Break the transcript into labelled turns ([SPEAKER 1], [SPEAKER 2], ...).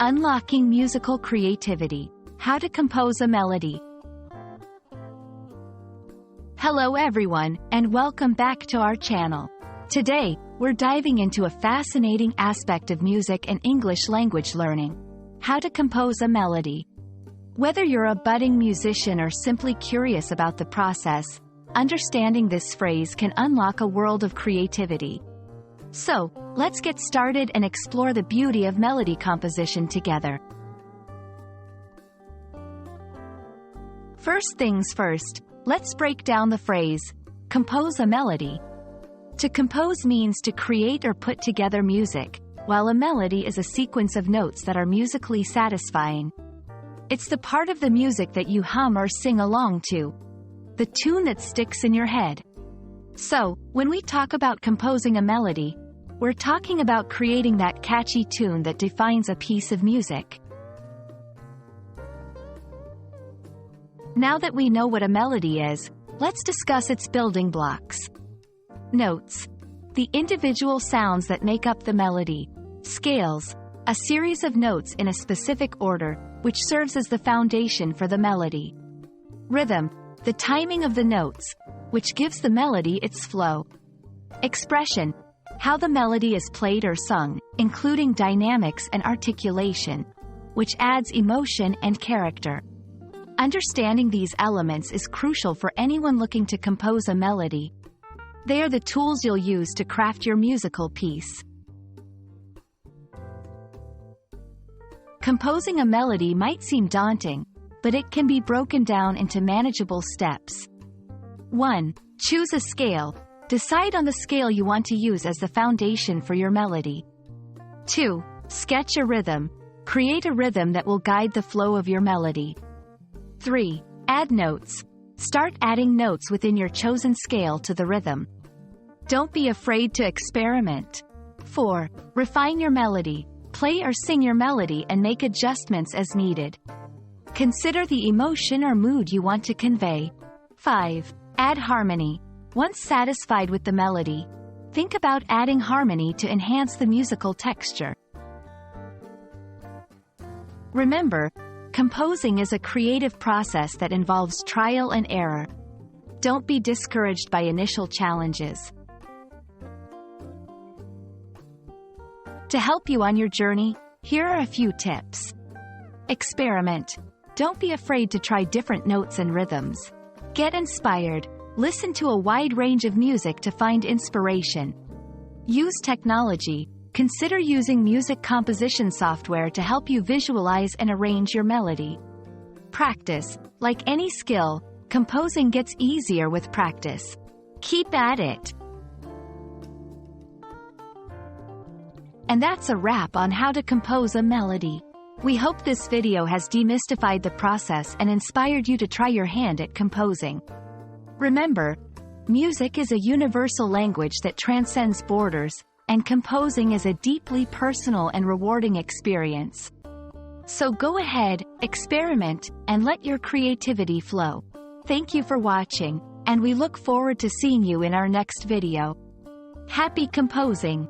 [SPEAKER 1] Unlocking musical creativity. How to compose a melody. Hello everyone, and welcome back to our channel. Today, we're diving into a fascinating aspect of music and English language learning. How to compose a melody. Whether you're a budding musician or simply curious about the process, understanding this phrase can unlock a world of creativity. So, let's get started and explore the beauty of melody composition together. First things first, let's break down the phrase, compose a melody. To compose means to create or put together music, while a melody is a sequence of notes that are musically satisfying. It's the part of the music that you hum or sing along to. The tune that sticks in your head. So, when we talk about composing a melody, we're talking about creating that catchy tune that defines a piece of music. Now that we know what a melody is, let's discuss its building blocks. Notes. The individual sounds that make up the melody. Scales. A series of notes in a specific order, which serves as the foundation for the melody. Rhythm. The timing of the notes, which gives the melody its flow. Expression. How the melody is played or sung, including dynamics and articulation, which adds emotion and character. Understanding these elements is crucial for anyone looking to compose a melody. They are the tools you'll use to craft your musical piece. Composing a melody might seem daunting, but it can be broken down into manageable steps. 1. Choose a scale. Decide on the scale you want to use as the foundation for your melody. 2. Sketch a rhythm. Create a rhythm that will guide the flow of your melody. 3. Add notes. Start adding notes within your chosen scale to the rhythm. Don't be afraid to experiment. 4. Refine your melody. Play or sing your melody and make adjustments as needed. Consider the emotion or mood you want to convey. 5. Add harmony. Once satisfied with the melody, think about adding harmony to enhance the musical texture. Remember, composing is a creative process that involves trial and error. Don't be discouraged by initial challenges. To help you on your journey, here are a few tips. Experiment. Don't be afraid to try different notes and rhythms. Get inspired. Listen to a wide range of music to find inspiration. Use technology. Consider using music composition software to help you visualize and arrange your melody. Practice. Like any skill, composing gets easier with practice. Keep at it. And that's a wrap on how to compose a melody. We hope this video has demystified the process and inspired you to try your hand at composing. Remember, music is a universal language that transcends borders, and composing is a deeply personal and rewarding experience. So go ahead, experiment, and let your creativity flow. Thank you for watching, and we look forward to seeing you in our next video. Happy composing!